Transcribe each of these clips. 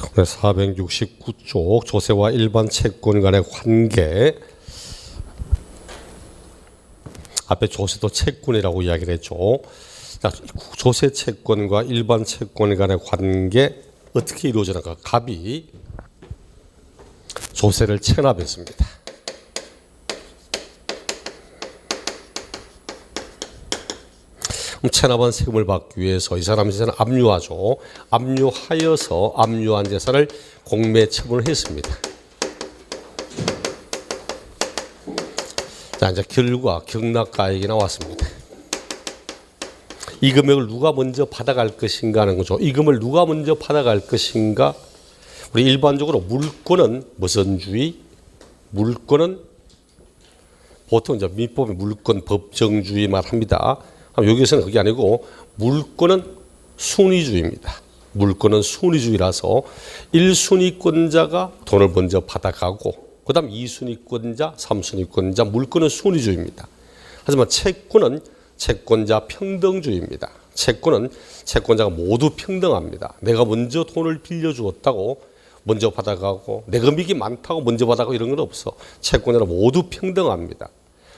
469쪽 조세와 일반 채권 간의 관계. 앞에 조세도 채권이라고 이야기를 했죠. 조세 채권과 일반 채권 간의 관계 어떻게 이루어지는가? 갑이 조세를 체납했습니다. 체납한 세금을 받기 위해서 이 사람 재산을 압류하죠. 압류하여서 압류한 재산을 공매 처분을 했습니다. 자, 이제 결과 경락가액이 나왔습니다. 이 금액을 누가 먼저 받아갈 것인가 하는 거죠. 이 금을 누가 먼저 받아갈 것인가? 우리 일반적으로 물권은 무슨 주의? 물권은 보통 이제 민법의 물권 법정주의 말합니다. 여기서는 그게 아니고 물권은 순위주의입니다. 물권은 순위주의라서 1순위권자가 돈을 먼저 받아가고 그 다음 2순위권자, 3순위권자, 물권은 순위주의입니다. 하지만 채권은 채권자 평등주의입니다. 채권은 채권자가 모두 평등합니다. 내가 먼저 돈을 빌려주었다고 먼저 받아가고 내 금액이 많다고 먼저 받아가고 이런 건 없어. 채권자는 모두 평등합니다.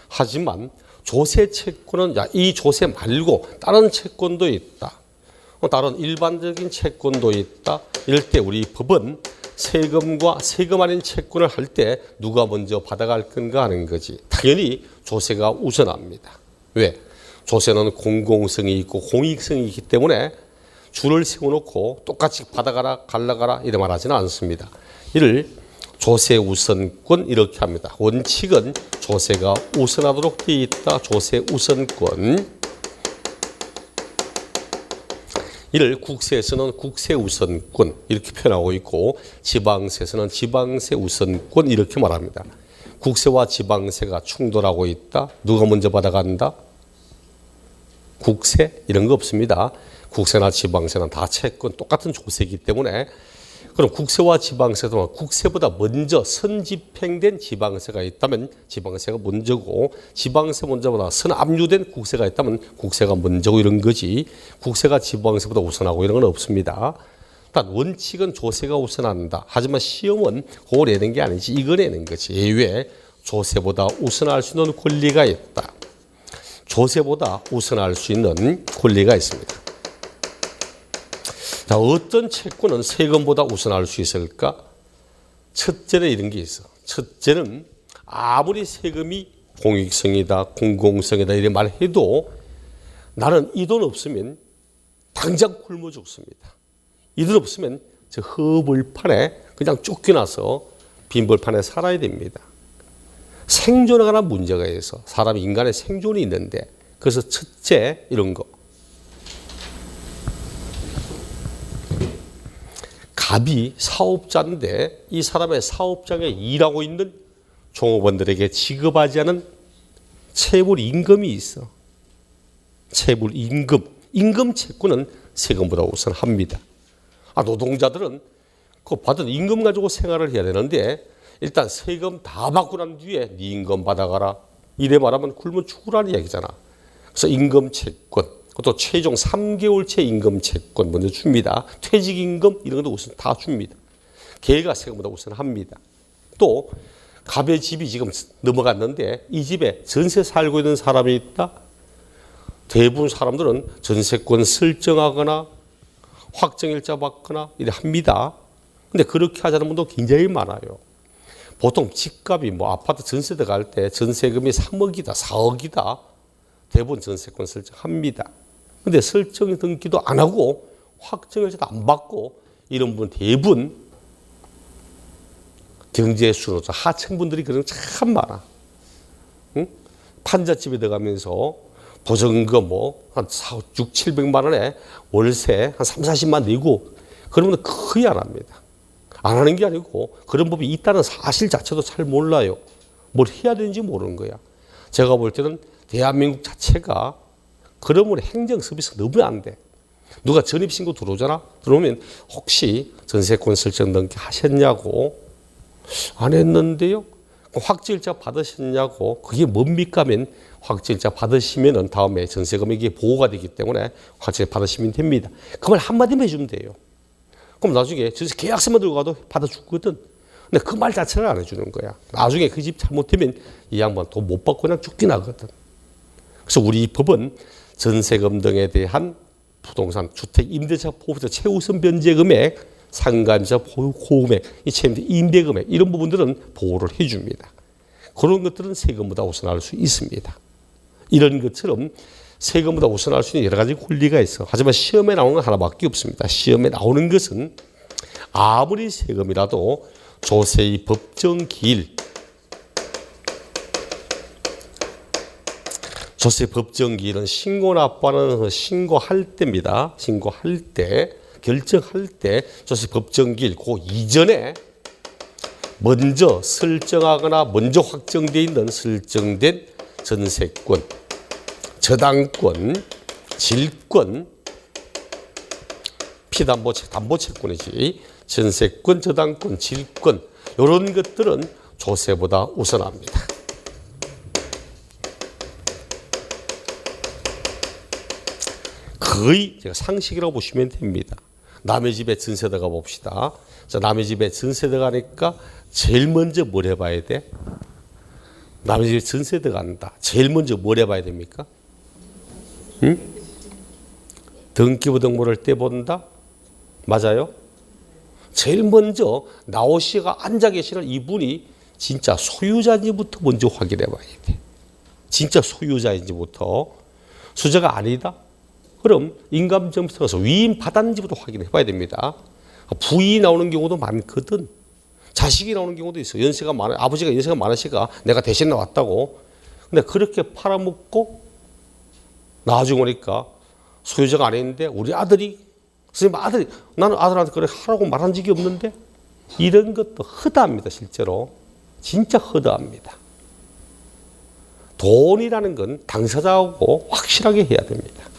하지만 조세 채권은 이 조세 말고 다른 채권도 있다. 다른 일반적인 채권도 있다. 이럴 때 우리 법은 세금과 세금 아닌 채권을 할 때 누가 먼저 받아갈 건가 하는 거지. 당연히 조세가 우선합니다. 왜? 조세는 공공성이 있고 공익성이 있기 때문에 줄을 세워놓고 똑같이 받아가라 갈라가라 이래 말하지는 않습니다. 이를 조세 우선권 이렇게 합니다. 원칙은 조세가 우선하도록 되어 있다. 조세 우선권. 이를 국세에서는 국세 우선권 이렇게 표현하고 있고 지방세에서는 지방세 우선권 이렇게 말합니다. 국세와 지방세가 충돌하고 있다. 누가 먼저 받아간다? 국세 이런 거 없습니다. 국세나 지방세는 다 채권 똑같은 조세이기 때문에 그럼 국세와 지방세도 국세보다 먼저 선집행된 지방세가 있다면 지방세가 먼저고 지방세 먼저보다 선압류된 국세가 있다면 국세가 먼저고 이런 거지 국세가 지방세보다 우선하고 이런 건 없습니다. 일단 원칙은 조세가 우선한다. 하지만 시험은 그걸 내는 게 아니지 이거 내는 거지. 예외 조세보다 우선할 수 있는 권리가 있다. 조세보다 우선할 수 있는 권리가 있습니다. 자, 어떤 채권은 세금보다 우선할 수 있을까? 첫째는 이런 게 있어. 첫째는 아무리 세금이 공익성이다, 공공성이다 이래 말해도 나는 이 돈 없으면 당장 굶어 죽습니다. 이 돈 없으면 저 허벌판에 그냥 쫓겨나서 빈벌판에 살아야 됩니다. 생존에 관한 문제가 있어. 사람 인간의 생존이 있는데 그래서 첫째 이런 거. 갑이 사업자인데 이 사람의 사업장에 일하고 있는 종업원들에게 지급하지 않은 체불 임금이 있어. 체불 임금. 임금 채권은 세금보다 우선합니다. 노동자들은 그 받은 임금 가지고 생활을 해야 되는데 일단 세금 다 받고 난 뒤에 네 임금 받아가라. 이래 말하면 굶어 죽으라는 얘기잖아. 그래서 임금 채권. 그것도 최종 3개월치 임금 채권 먼저 줍니다. 퇴직임금 이런 것도 우선 다 줍니다. 걔가 세금보다 우선합니다. 또 갑의 집이 지금 넘어갔는데 이 집에 전세 살고 있는 사람이 있다. 대부분 사람들은 전세권 설정하거나 확정일자 받거나 이래 합니다. 근데 그렇게 하자는 분도 굉장히 많아요. 보통 집값이 아파트 전세 들어갈 때 전세금이 3억이다, 4억이다. 대부분 전세권 설정합니다. 근데 설정 등기도 안 하고 확정일자도 안 받고 이런 분 대부분 경제수로자 하층분들이 그런 참 많아. 응? 판잣집에 들어가면서 보증금 한 6, 700만 원에 월세 한 3, 40만 내고 그러면 거의 안 합니다. 안 하는 게 아니고 그런 법이 있다는 사실 자체도 잘 몰라요. 뭘 해야 되는지 모르는 거야. 제가 볼 때는 대한민국 자체가 그러면 행정 서비스 너무 안 돼. 누가 전입신고 들어오잖아. 들어오면 혹시 전세권 설정 등기 하셨냐고. 안 했는데요. 확정일자 받으셨냐고. 그게 뭡니까 하면 확정일자 받으시면 다음에 전세 금액이 보호가 되기 때문에 확정일자 받으시면 됩니다. 그 말 한마디만 해주면 돼요. 그럼 나중에 전세 계약서만 들고 가도 받아주거든. 근데 그 말 자체를 안 해주는 거야. 나중에 그 집 잘못되면 이 양반 돈 못 받고 그냥 죽긴 하거든. 그래서 우리 법은 전세금 등에 대한 부동산, 주택, 임대차 보호세 최우선 변제 금액, 상가임차 보호금액, 임대금액 이런 부분들은 보호를 해줍니다. 그런 것들은 세금보다 우선할 수 있습니다. 이런 것처럼 세금보다 우선할 수 있는 여러 가지 권리가 있어. 하지만 시험에 나오는 건 하나밖에 없습니다. 시험에 나오는 것은 아무리 세금이라도 조세의 법정 기일, 조세 법정 기일은 신고납부하는 신고할 때입니다. 신고할 때, 결정할 때 조세 법정 기일 그 이전에 먼저 설정하거나 먼저 확정되어 있는 설정된 전세권, 저당권, 질권, 피담보채, 담보채권이지. 전세권, 저당권, 질권 이런 것들은 조세보다 우선합니다. 거의 제가 상식이라고 보시면 됩니다. 남의 집에 전세 들어가 봅시다. 자, 남의 집에 전세 들어가니까 제일 먼저 뭘 해봐야 돼? 남의 집에 전세 들어간다. 제일 먼저 뭘 해봐야 됩니까? 응? 등기부등본을 떼본다? 맞아요? 제일 먼저 나오 씨가 앉아 계시는 이분이 진짜 소유자인지부터 먼저 확인해 봐야 돼. 진짜 소유자인지부터. 수자가 아니다? 그럼 인감점수 가서 위임 받았는지부터 확인해 봐야 됩니다. 부인이 나오는 경우도 많거든. 자식이 나오는 경우도 있어. 연세가 많아, 아버지가 연세가 많으시니까 내가 대신 나왔다고. 근데 그렇게 팔아먹고 나중에 오니까 소유자가 아닌데 우리 아들이, 선생님 아들이, 나는 아들한테 그래 하라고 말한 적이 없는데, 이런 것도 허다합니다. 실제로 진짜 허다합니다. 돈이라는 건 당사자하고 확실하게 해야 됩니다.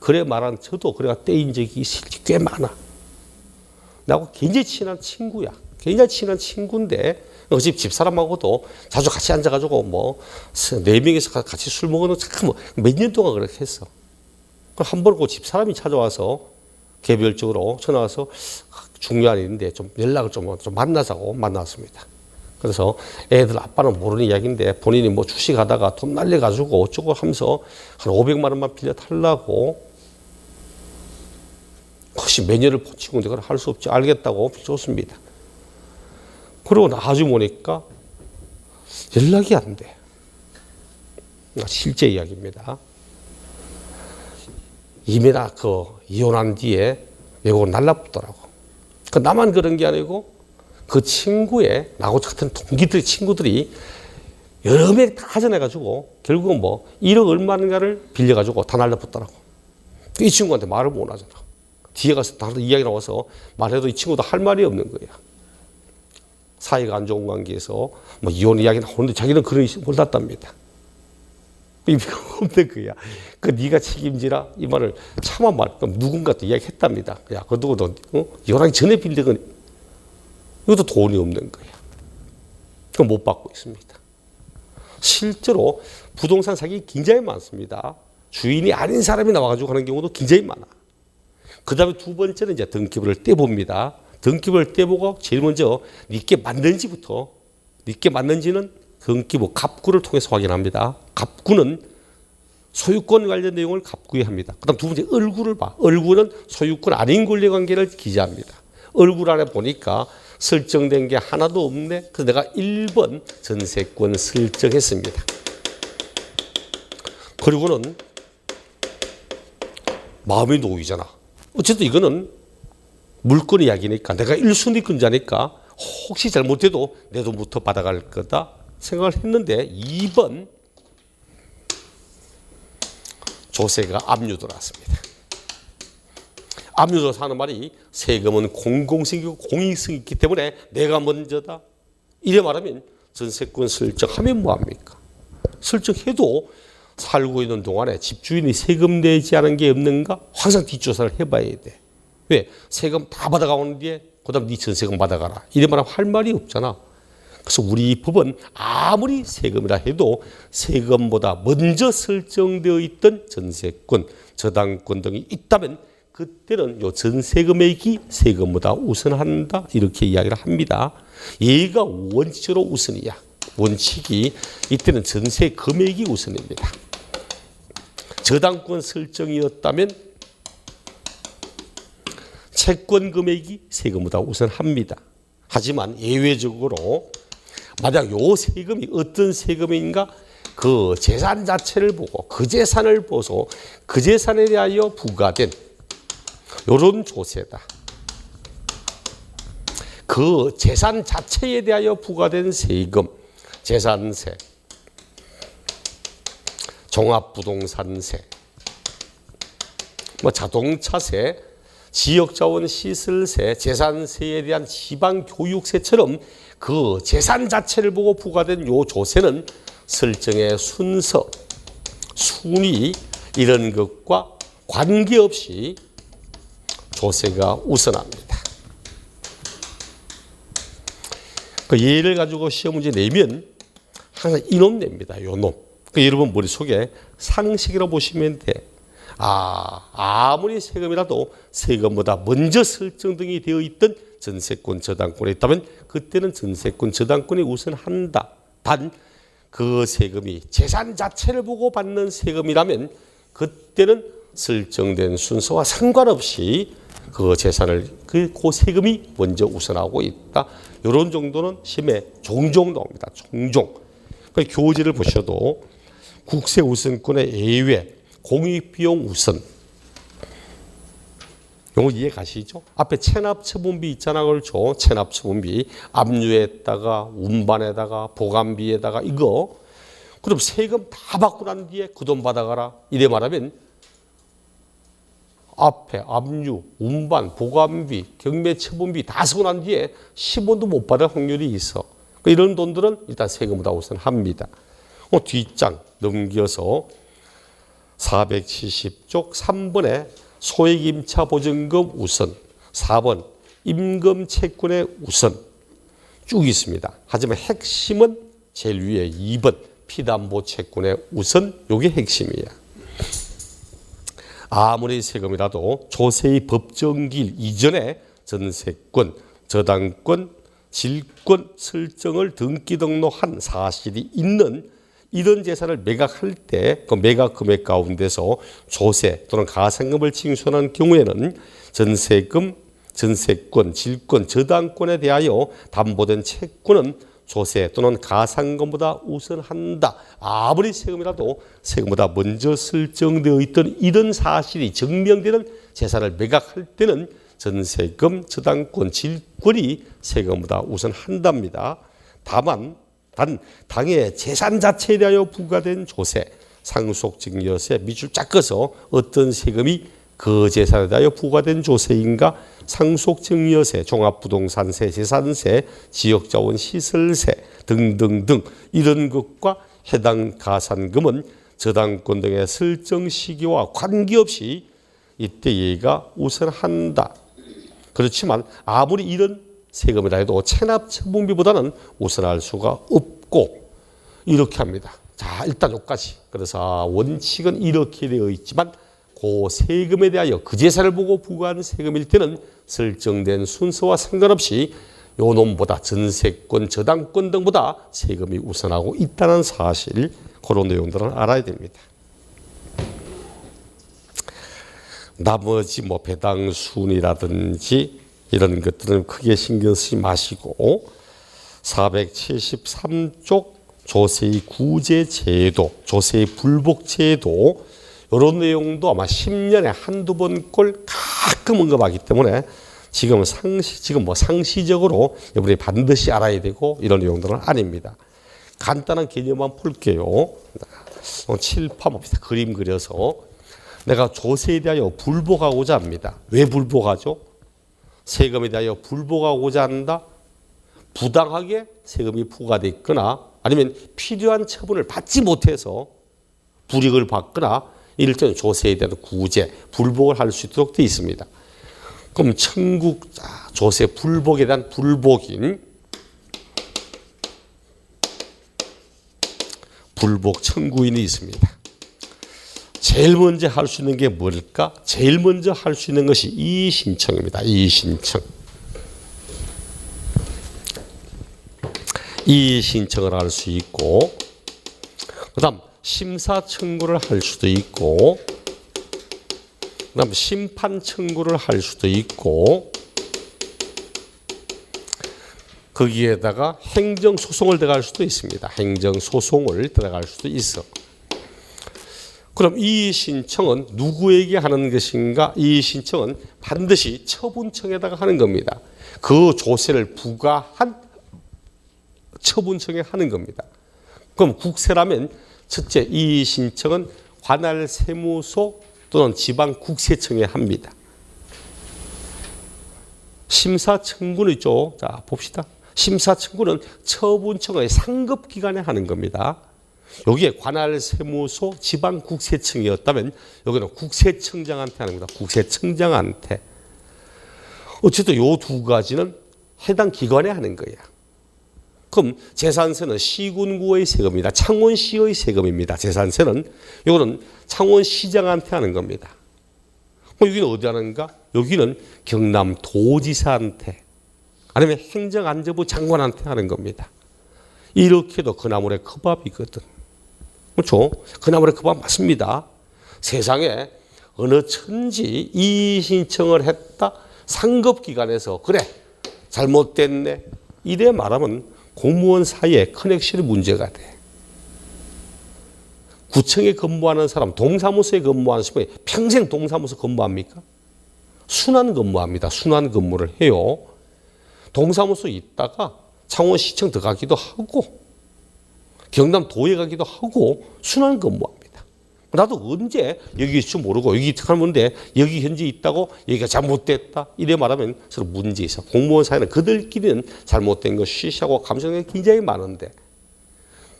그래 말한 저도 그래가 떼인 적이 꽤 많아. 나하고 굉장히 친한 친구야. 굉장히 친한 친구인데 그 집사람하고도 자주 같이 앉아가지고 뭐 4명이서 같이 술 먹는 참 몇 년 동안 그렇게 했어. 한 번 그 집사람이 찾아와서 개별적으로 전화 와서 중요한 일인데 좀 연락을 좀 만나자고 만났습니다. 그래서 애들 아빠는 모르는 이야기인데 본인이 뭐 주식하다가 돈 날려가지고 어쩌고 하면서 한 500만 원만 빌려 달라고. 혹시 몇 년을 포치고 그걸 할 수 없지. 알겠다고 좋습니다. 그러고 나중에 오니까 연락이 안 돼. 실제 이야기입니다. 이미 다 그 이혼한 뒤에 외국으로 날라붙더라고. 그 나만 그런 게 아니고 그 친구의 나하고 같은 동기들 친구들이 여러 명 다 전해가지고 결국은 뭐 1억 얼마인가를 빌려가지고 다 날라붙더라고. 이 친구한테 말을 못 하잖아. 뒤에 가서 다른 이야기 나와서 말해도 이 친구도 할 말이 없는 거야. 사이가 안 좋은 관계에서 뭐 이혼 이야기 나오는데 자기는 그런 몰랐답니다. 의미가 없는 거야. 그 네가 책임지라 이 말을 차마 말. 그럼 누군가도 이야기했답니다. 야, 그 누구도 이혼하기 전에 빌린 건 이것도 돈이 없는 거야. 그거 못 받고 있습니다. 실제로 부동산 사기 굉장히 많습니다. 주인이 아닌 사람이 나와가지고 하는 경우도 굉장히 많아. 그 다음에 두 번째는 이제 등기부를 떼봅니다. 등기부를 떼보고 제일 먼저 니께 맞는지부터, 니께 맞는지는 등기부 갑구를 통해서 확인합니다. 갑구는 소유권 관련 내용을 갑구에 합니다. 그 다음 두 번째 얼굴을 봐. 얼굴은 소유권 아닌 권리관계를 기재합니다. 얼굴 안에 보니까 설정된 게 하나도 없네. 그래서 내가 1번 전세권 설정했습니다. 그리고는 마음이 놓이잖아. 어쨌든 이거는 물건 이야기니까 내가 1순위권자니까 혹시 잘못해도 내 돈부터 받아갈 거다 생각을 했는데 2번 조세가 압류 들어왔습니다. 압류 들어서 하는 말이 세금은 공공성이고 공익성이 있기 때문에 내가 먼저다. 이래 말하면 전세권 설정하면 뭐합니까? 설정해도 살고 있는 동안에 집주인이 세금 내지 않은 게 없는가? 항상 뒷조사를 해봐야 돼. 왜? 세금 다 받아가는 뒤에 그 다음 네 전세금 받아가라. 이래 말하면 할 말이 없잖아. 그래서 우리 법은 아무리 세금이라 해도 세금보다 먼저 설정되어 있던 전세권, 저당권 등이 있다면 그때는 요 전세 금액이 세금보다 우선한다 이렇게 이야기를 합니다. 얘가 원칙으로 우선이야. 원칙이 이때는 전세 금액이 우선입니다. 저당권 설정이었다면 채권 금액이 세금보다 우선합니다. 하지만 예외적으로 만약 요 세금이 어떤 세금인가 그 재산 자체를 보고 그 재산을 보소 그 재산에 대하여 부과된 요런 조세다. 그 재산 자체에 대하여 부과된 세금, 재산세, 종합부동산세, 뭐 자동차세, 지역자원 시설세, 재산세에 대한 지방교육세처럼 그 재산 자체를 보고 부과된 요 조세는 설정의 순서, 순위 이런 것과 관계없이 조세가 우선합니다. 그 예를 가지고 시험 문제 내면 항상 이놈 냅니다. 요 놈. 그 여러분 머릿속에 상식이라고 보시면 돼. 아무리 세금이라도 세금보다 먼저 설정 등이 되어 있던 전세권, 저당권에 있다면 그때는 전세권, 저당권이 우선한다. 단 그 세금이 재산 자체를 보고 받는 세금이라면 그때는 설정된 순서와 상관없이 그 재산을 그 세금이 먼저 우선하고 있다. 이런 정도는 시험에 종종 나옵니다. 종종. 그 교재를 보셔도 국세 우선권의 예외, 공익비용 우선. 이거 이해 가시죠? 앞에 체납처분비 있잖아. 그렇죠? 체납처분비. 압류에다가 운반에다가 보관비에다가 이거. 그럼 세금 다 받고 난 뒤에 그 돈 받아가라. 이래 말하면 앞에 압류, 운반, 보관비, 경매처분비 다 쓰고 난 뒤에 10원도 못 받을 확률이 있어. 이런 돈들은 일단 세금보다 우선합니다. 뒷장 넘겨서 470쪽 3번에 소액임차 보증금 우선, 4번 임금 채권의 우선 쭉 있습니다. 하지만 핵심은 제일 위에 2번 피담보 채권의 우선, 이게 핵심이야. 아무리 세금이라도 조세의 법정기일 이전에 전세권, 저당권, 질권 설정을 등기 등록한 사실이 있는 이런 재산을 매각할 때 그 매각 금액 가운데서 조세 또는 가산금을 징수하는 경우에는 전세금, 전세권, 질권, 저당권에 대하여 담보된 채권은 조세 또는 가산금보다 우선한다. 아무리 세금이라도 세금보다 먼저 설정되어 있던 이런 사실이 증명되는 재산을 매각할 때는 전세금, 저당권, 질권이 세금보다 우선한답니다. 다만 당의 재산 자체에 대하여 부과된 조세, 상속증여세 밑줄 쫙 꺼서 어떤 세금이 그 재산에 대하여 부과된 조세인가? 상속증여세, 종합부동산세, 재산세, 지역자원 시설세 등등등 이런 것과 해당 가산금은 저당권 등의 설정 시기와 관계없이 이때 얘가 우선한다. 그렇지만 아무리 이런 세금이라 해도 체납처분비보다는 우선할 수가 없고 이렇게 합니다. 자, 일단 여기까지. 그래서 원칙은 이렇게 되어 있지만 그 세금에 대하여 그 재산을 보고 부과하는 세금일 때는 설정된 순서와 상관없이 요 놈보다 전세권, 저당권 등보다 세금이 우선하고 있다는 사실, 그런 내용들은 알아야 됩니다. 나머지 뭐 배당순이라든지 이런 것들은 크게 신경 쓰지 마시고 473쪽 조세의 구제제도, 조세의 불복제도 이런 내용도 아마 10년에 한두 번꼴 가끔 언급하기 때문에 지금 상시적으로 우리 반드시 알아야 되고 이런 내용들은 아닙니다. 간단한 개념만 볼게요. 칠판 봅시다. 그림 그려서 내가 조세에 대하여 불복하고자 합니다. 왜 불복하죠? 세금에 대하여 불복하고자 한다. 부당하게 세금이 부과되어 있거나 아니면 필요한 처분을 받지 못해서 불이익을 받거나 이럴 때는 조세에 대한 구제, 불복을 할 수 있도록 되어 있습니다. 그럼 청구 조세 불복에 대한 불복인 불복 청구인이 있습니다. 제일 먼저 할 수 있는 게 뭘까? 제일 먼저 할 수 있는 것이 이의신청입니다. 이의신청. 이의신청을 할 수 있고, 그 다음 심사청구를 할 수도 있고, 그 다음 심판청구를 할 수도 있고, 거기에다가 행정소송을 들어갈 수도 있습니다. 행정소송을 들어갈 수도 있어. 그럼 이의신청은 누구에게 하는 것인가? 이의신청은 반드시 처분청에다가 하는 겁니다. 그 조세를 부과한 처분청에 하는 겁니다. 그럼 국세라면 첫째 이의신청은 관할세무소 또는 지방국세청에 합니다. 심사청구는 있죠. 자, 봅시다. 심사청구는 처분청의 상급기관에 하는 겁니다. 여기에 관할세무소 지방국세청이었다면 여기는 국세청장한테 하는 겁니다. 국세청장한테. 어쨌든 이 두 가지는 해당 기관에 하는 거야. 그럼 재산세는 시군구의 세금입니다. 창원시의 세금입니다. 재산세는 이거는 창원시장한테 하는 겁니다. 여기는 어디 하는가? 여기는 경남도지사한테 아니면 행정안전부 장관한테 하는 겁니다. 이렇게도 그나물의 컵밥이거든. 그렇죠? 그나물의 컵밥 맞습니다. 세상에 어느 천지 이의신청을 했다 상급기관에서 그래 잘못됐네 이래 말하면 공무원 사이에 커넥션이 문제가 돼. 구청에 근무하는 사람, 동사무소에 근무하는 사람이 평생 동사무소 근무합니까? 순환 근무합니다. 순환 근무를 해요. 동사무소에 있다가 창원시청 들어가기도 하고 경남도에 가기도 하고 순환 근무합니다. 나도 언제 여기 있을 줄 모르고 여기 하는데 여기 현재 있다고 여기가 잘못됐다 이래 말하면 서로 문제 있어. 공무원 사이는 그들끼리는 잘못된 거 쉬쉬하고 감정이 굉장히 많은데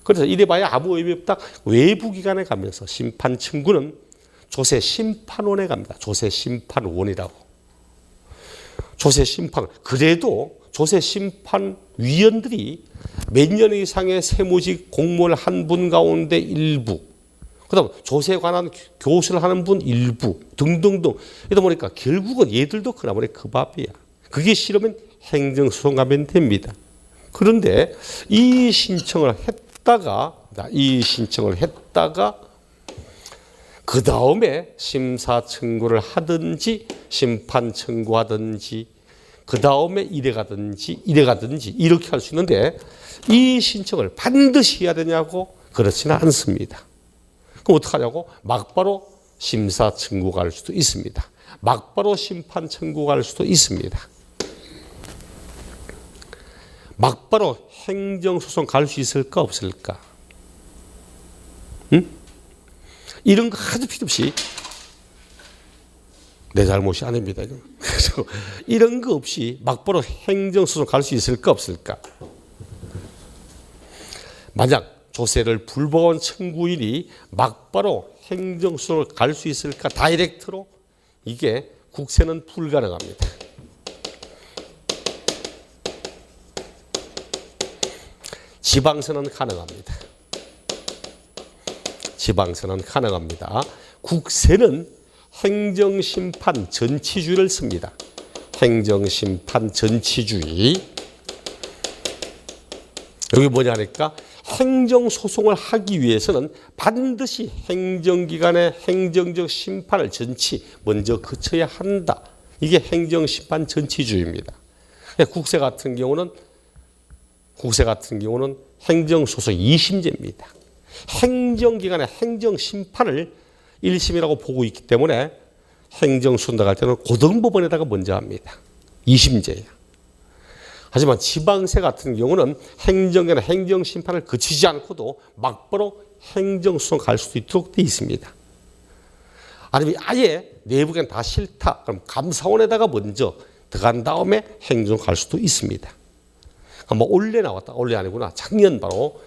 그래서 이래봐야 아무 의미 없다. 외부 기관에 가면서 심판 청구는 조세 심판원에 갑니다. 조세 심판원이라고. 조세 심판 그래도 조세 심판위원들이 몇 년 이상의 세무직 공무원 한 분 가운데 일부, 그다음 조세에 관한 교수를 하는 분 일부 등등등. 이러다 보니까 결국은 얘들도 그나마의 그 밥이야. 그게 싫으면 행정소송 가면 됩니다. 그런데 이 신청을 했다가 그 다음에 심사 청구를 하든지 심판 청구하든지 그 다음에 이래 가든지 이렇게 할 수 있는데 이 신청을 반드시 해야 되냐고 그렇지는 않습니다. 그럼 어떡하냐고 막바로 심사 청구가 할 수도 있습니다. 막바로 심판 청구가 할 수도 있습니다. 막바로 행정소송 갈 수 있을까 없을까? 응? 이런 거 하도 필요 없이 내 잘못이 아닙니다. 그래서 이런 거 없이 막바로 행정소송 갈 수 있을까 없을까? 만약 조세를 불법한 청구인이 막바로 행정소송을 갈 수 있을까? 다이렉트로? 이게 국세는 불가능합니다. 지방세는 가능합니다. 지방세는 가능합니다. 국세는 행정심판 전치주의를 씁니다. 행정심판 전치주의. 여기 뭐냐 하니까 행정소송을 하기 위해서는 반드시 행정기관의 행정적 심판을 먼저 거쳐야 한다. 이게 행정심판 전치주의입니다. 국세 같은 경우는 행정소송 2심제입니다. 행정기관의 행정심판을 1심이라고 보고 있기 때문에 행정소송 나갈 때는 고등법원에다가 먼저 합니다. 2심제예요. 하지만 지방세 같은 경우는 행정기관의 행정심판을 거치지 않고도 막바로 행정소송 갈 수도 있도록 되어 있습니다. 아니면 아예 내부기관 다 싫다. 그럼 감사원에다가 먼저 들어간 다음에 행정소송 갈 수도 있습니다. 뭐 올해 나왔다. 올해 아니구나. 작년 바로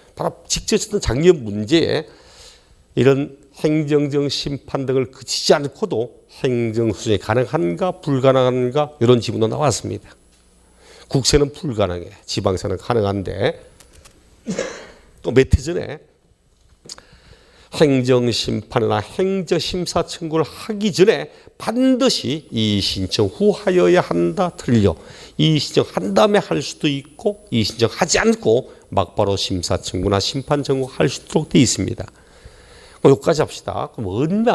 직접 있었던 작년 문제에 이런 행정적 심판 등을 거치지 않고도 행정소송이 가능한가 불가능한가 이런 질문도 나왔습니다. 국세는 불가능해. 지방세는 가능한데 또 몇 해 전에 행정심판이나 행정심사 청구를 하기 전에 반드시 이의신청 후 하여야 한다. 틀려. 이의신청 한 다음에 할 수도 있고 이의신청 하지 않고 막바로 심사 청구나 심판 청구 할 수 있도록 되어 있습니다. 여기까지 합시다. 그럼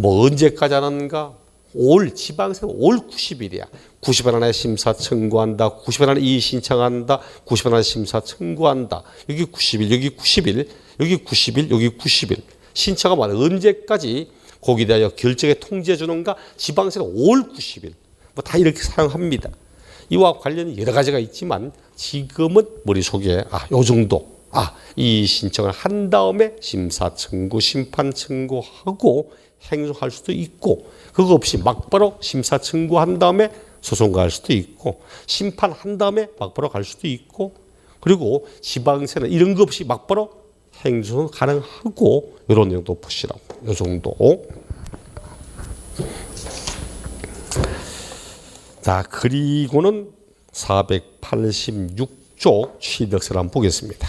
언제까지 하는가? 올 지방세는 올 90일이야. 90일 안에 심사 청구한다. 90일 안에 이의 신청한다. 90일 안에 심사 청구한다. 여기 90일, 여기 90일, 여기 90일, 여기 90일. 신청하면 언제까지 거기에 대하여 결정에 통지해 주는가? 지방세는 올 90일. 뭐 다 이렇게 사용합니다. 이와 관련이 여러 가지가 있지만 지금은 머릿속에 요 정도. 이 신청을 한 다음에 심사 청구, 심판 청구하고 행정할 수도 있고 그거 없이 막바로 심사 청구한 다음에 소송 갈 수도 있고 심판한 다음에 막바로 갈 수도 있고 그리고 지방세는 이런 거 없이 막바로 행정 가능하고 이런 내용도 보시라고. 이 정도. 자, 그리고는 486쪽 취득세를 한번 보겠습니다.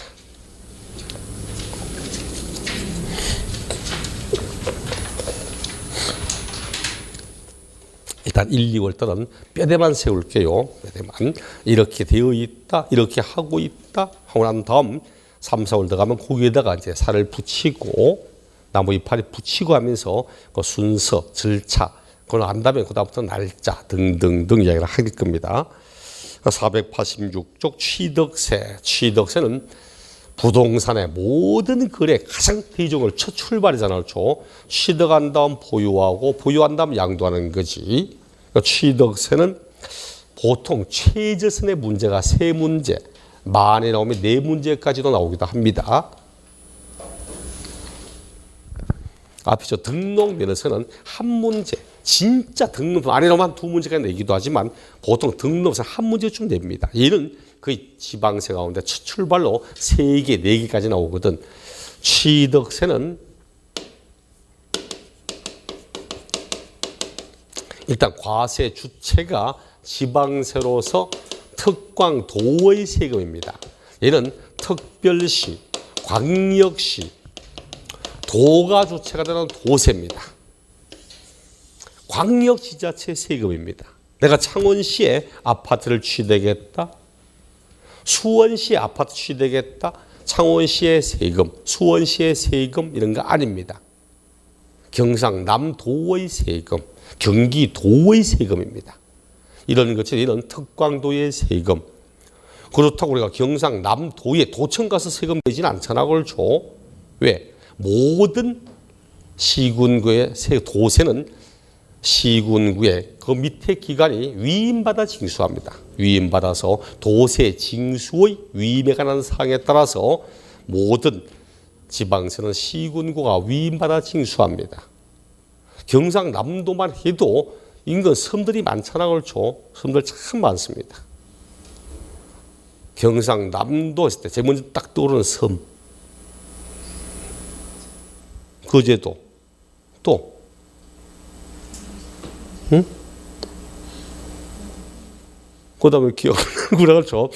일단 1, 2월 달은 뼈대만 세울게요. 뼈대만. 이렇게 되어 있다. 이렇게 하고 있다. 하고 난 다음 3, 4월 들어가면 거기에다가 이제 살을 붙이고 나무 이파리 붙이고 하면서 그 순서, 절차 그걸 안 다음에 그다음부터 날짜 등등등 이야기를 할 겁니다. 486쪽 취득세. 취득세는 부동산의 모든 거래 가장 대중을 첫 출발이잖아요. 그렇죠? 취득한 다음 보유하고 보유한 다음 양도하는 거지. 취득세는 보통 최저선의 문제가 3문제, 많이 나오면 4문제까지도 나오기도 합니다. 앞에 등록면에서는 한 문제, 진짜 등록 많이 나오면 2문제까지 내기도 하지만 보통 등록에서 한 문제쯤 냅니다. 얘는 거의 지방세 가운데 첫 출발로 3개, 4개까지 나오거든. 취득세는 일단 과세 주체가 지방세로서 특광도의 세금입니다. 얘는 특별시, 광역시, 도가 주체가 되는 도세입니다. 광역지자체 세금입니다. 내가 창원시에 아파트를 취득했다. 수원시에 아파트 취득했다. 창원시의 세금, 수원시의 세금 이런 거 아닙니다. 경상남도의 세금, 경기도의 세금입니다. 이런 것이 이런 특광도의 세금. 그렇다고 우리가 경상남도에 도청 가서 세금 내지는 않잖아. 그렇죠? 왜? 모든 시군구의 도세는 시군구의 그 밑에 기관이 위임받아 징수합니다. 위임받아서 도세 징수의 위임에 관한 사항에 따라서 모든 지방세는 시군구가 위임받아 징수합니다. 경상남도만 해도 인근 섬들이 많잖아. 그렇죠? 섬들 참 많습니다. 경상남도 했을 때 제일 먼저 딱 떠오르는 섬. 거제도. 또 응? 그 다음에 기억나구나. 그렇죠?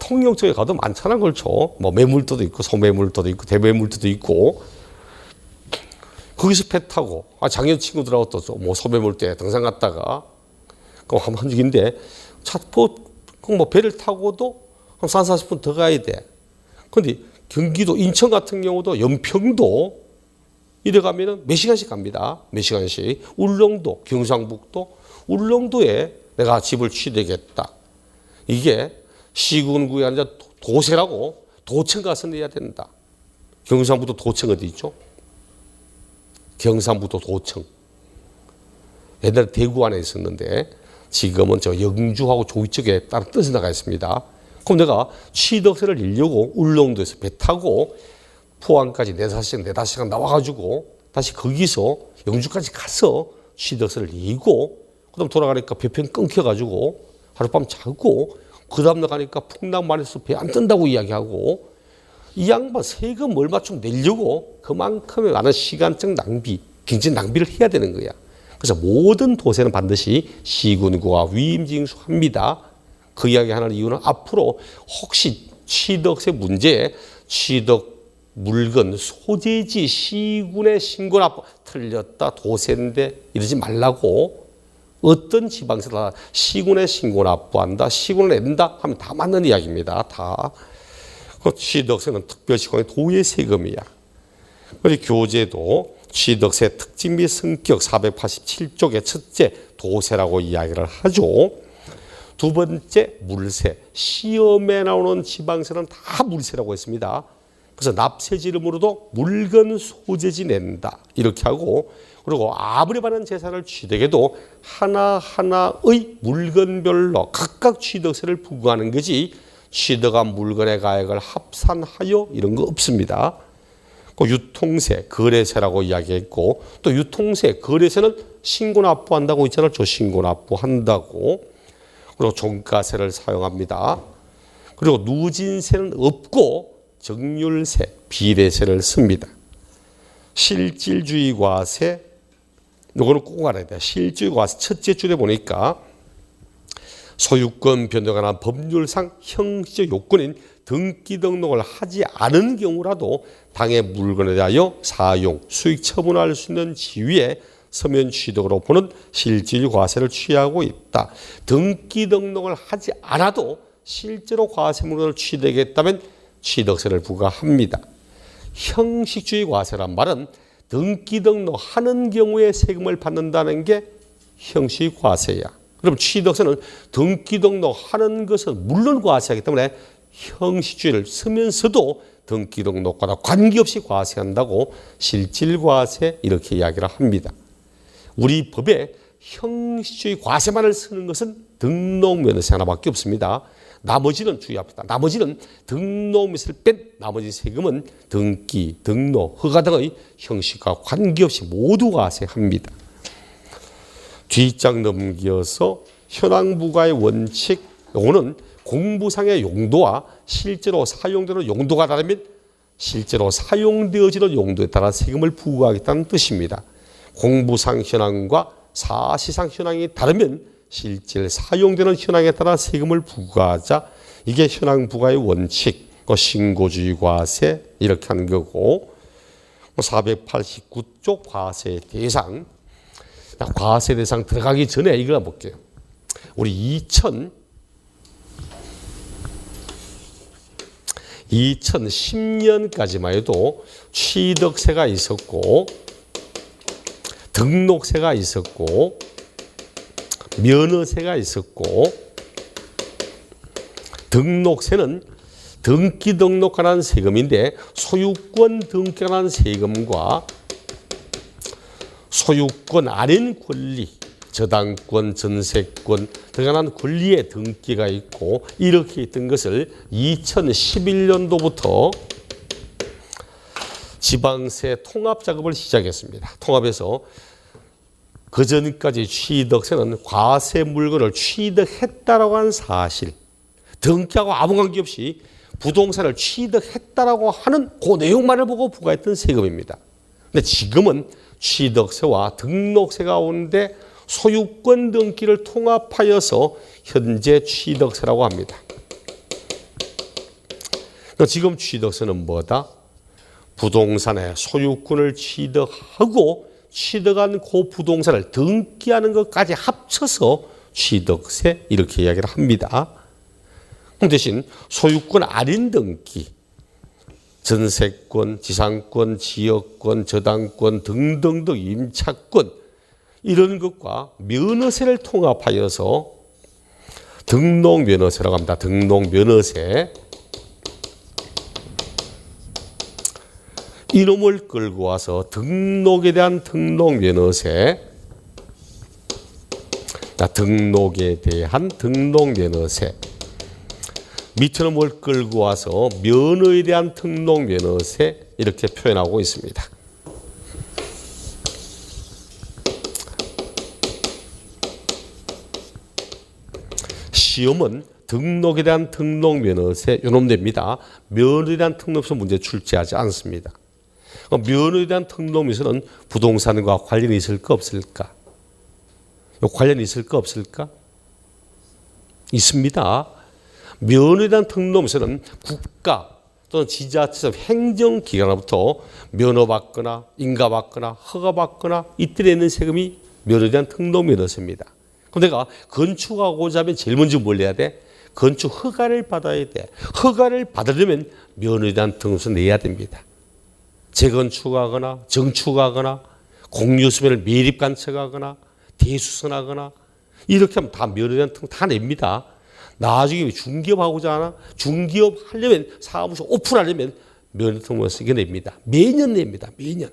통영 쪽에 가도 많잖아. 그렇죠? 뭐 매물도도 있고 소매물도도 있고 대매물도도 있고 거기서 배 타고 작년 친구들하고 또 뭐 소매물도에 등산 갔다가 그 한 적인데 뭐 배를 타고도 한 3, 40분 더 가야 돼. 그런데 경기도 인천 같은 경우도 연평도 이래 가면은 몇 시간씩 갑니다. 몇 시간씩. 울릉도, 경상북도, 울릉도에 내가 집을 취득했다. 이게 시군구에 아니라 도세라고 도청 가서 내야 된다. 경상북도 도청 어디 있죠? 경상북도 도청. 옛날에 대구 안에 있었는데 지금은 저 영주하고 조이 쪽에 따로 떠서 나가 있습니다. 그럼 내가 취득세를 내려고 울릉도에서 배 타고 포항까지 4-5시간 나와가지고 다시 거기서 영주까지 가서 취득세를 내고 그다음 돌아가니까 배편 끊겨가지고 하룻밤 자고 그 다음날 가니까 풍랑만에서 배 안 뜬다고 이야기하고 이 양반 세금 얼마쯤 내려고 그만큼의 많은 시간적 낭비, 경제 낭비를 해야 되는 거야. 그래서 모든 도세는 반드시 시군구가 위임징수합니다. 그 이야기 하는 이유는 앞으로 혹시 취득세 문제에 취득 물건, 소재지, 시군의 신고납부 틀렸다, 도세인데 이러지 말라고. 어떤 지방세다 시군의 신고납부한다, 시군을 낸다 하면 다 맞는 이야기입니다. 다. 취득세는 특별시군의 도의 세금이야. 그리고 교재도 취득세 특징 및 성격 487쪽의 첫째 도세라고 이야기를 하죠. 두 번째 물세, 시험에 나오는 지방세는 다 물세라고 했습니다. 그래서 납세지름으로도 물건 소재지 낸다 이렇게 하고, 그리고 아무리 많은 재산을 취득해도 하나하나의 물건별로 각각 취득세를 부과하는 거지 취득한 물건의 가액을 합산하여 이런 거 없습니다. 그 유통세, 거래세라고 이야기했고, 또 유통세, 거래세는 신고납부한다고 있잖아요. 저 신고납부한다고. 그리고 종가세를 사용합니다. 그리고 누진세는 없고 정률세, 비례세를 씁니다. 실질주의 과세, 이거는 꼭 알아야 돼요. 실질주의 과세 첫째 줄에 보니까 소유권 변동에 관한 법률상 형식적 요건인 등기 등록을 하지 않은 경우라도 당의 물건에 대하여 사용, 수익 처분할 수 있는 지위에 서면 취득으로 보는 실질 과세를 취하고 있다. 등기 등록을 하지 않아도 실제로 과세 물건을 취득했다면 취득세를 부과합니다. 형식주의 과세란 말은 등기 등록하는 경우에 세금을 받는다는 게 형식 과세야. 그럼 취득세는 등기 등록하는 것은 물론 과세하기 때문에 형식주의를 쓰면서도 등기 등록과도 관계없이 과세한다고 실질과세 이렇게 이야기를 합니다. 우리 법에 형식주의 과세만을 쓰는 것은 등록면허세 하나밖에 없습니다. 나머지는 주의합니다. 나머지는 등록면허세를 뺀 나머지 세금은 등기, 등록, 허가 등의 형식과 관계없이 모두 과세합니다. 뒷장 넘겨서 현황부과의 원칙, 이거는 공부상의 용도와 실제로 사용되는 용도가 다르면 실제로 사용되어지는 용도에 따라 세금을 부과하겠다는 뜻입니다. 공부상 현황과 사시상 현황이 다르면 실제 사용되는 현황에 따라 세금을 부과하자. 이게 현황부과의 원칙, 신고주의 과세 이렇게 하는 거고, 489쪽 과세 대상. 과세 대상 들어가기 전에 이걸 볼게요. 우리 2010년까지만 해도 취득세가 있었고 등록세가 있었고 면허세가 있었고, 등록세는 등기 등록에 관한 세금인데 소유권 등기에 관한 세금과 소유권 아닌 권리, 저당권, 전세권 등에 관한 권리의 등기가 있고, 이렇게 있던 것을 2011년도부터 지방세 통합 작업을 시작했습니다. 통합해서 그전까지 취득세는 과세 물건을 취득했다라고 하는 사실, 등기하고 아무 관계없이 부동산을 취득했다라고 하는 그 내용만을 보고 부과했던 세금입니다. 근데 지금은 취득세와 등록세가 오는데 소유권 등기를 통합하여서 현재 취득세라고 합니다. 지금 취득세는 뭐다? 부동산의 소유권을 취득하고 취득한 그 부동산을 등기하는 것까지 합쳐서 취득세 이렇게 이야기를 합니다. 대신 소유권 아닌 등기, 전세권, 지상권, 지역권, 저당권 등등등 임차권 이런 것과 면허세를 통합하여서 등록면허세라고 합니다. 등록면허세. 이놈을 끌고 와서 등록에 대한 등록면허세, 등록에 대한 등록면허세, 밑으로 뭘 끌고 와서 면허에 대한 등록면허세 이렇게 표현하고 있습니다. 시험은 등록에 대한 등록면허세 요놈 됩니다. 면허에 대한 등록면허세 문제 출제하지 않습니다. 면허에 대한 등록면허세는 부동산과 관련이 있을까 없을까? 관련이 있을까 없을까? 있습니다. 면허에 대한 등록면허세는 국가 또는 지자체에서 행정기관으로부터 면허받거나 인가받거나 허가받거나 이때 내는 세금이 면허에 대한 등록면허세입니다. 그럼 내가 건축하고자 하면 제일 먼저 뭘 내야 돼? 건축 허가를 받아야 돼. 허가를 받으려면 면허에 대한 등록세 내야 됩니다. 재건축하거나 정축하거나 공유수면을 매립간척하거나 대수선하거나 이렇게 하면 다 면허에 대한 등록 다 냅니다. 나중에 중개업하고자 하나 중개업 하려면 사무소 오픈하려면 면허 등록세 이거 냅니다. 매년 냅니다. 매년.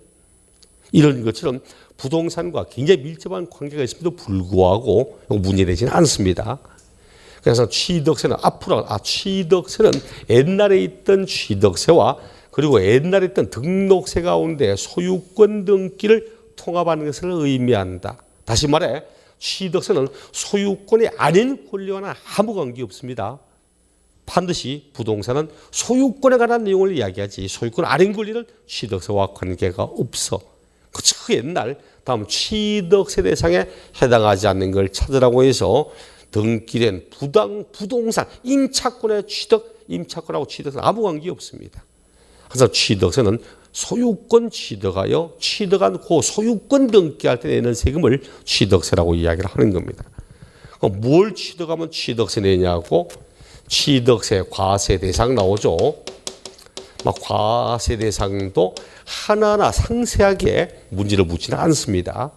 이런 것처럼 부동산과 굉장히 밀접한 관계가 있음에도 불구하고 문제되지는 않습니다. 그래서 취득세는 앞으로 취득세는 옛날에 있던 취득세와 그리고 옛날에 있던 등록세 가운데 소유권 등기를 통합하는 것을 의미한다. 다시 말해 취득세는 소유권이 아닌 권리와는 아무 관계 없습니다. 반드시 부동산은 소유권에 관한 내용을 이야기하지 소유권 아닌 권리는 취득세와 관계가 없어. 그 옛날 다음 취득세 대상에 해당하지 않는 걸 찾으라고 해서 등기된 부동산 임차권의 취득, 임차권하고 취득세는 아무 관계 없습니다. 그래서 취득세는 소유권 취득하여 취득한 그 소유권 등기할 때 내는 세금을 취득세라고 이야기를 하는 겁니다. 뭘 취득하면 취득세 내냐고 취득세 과세 대상 나오죠. 과세 대상도 하나하나 상세하게 문제를 묻지는 않습니다.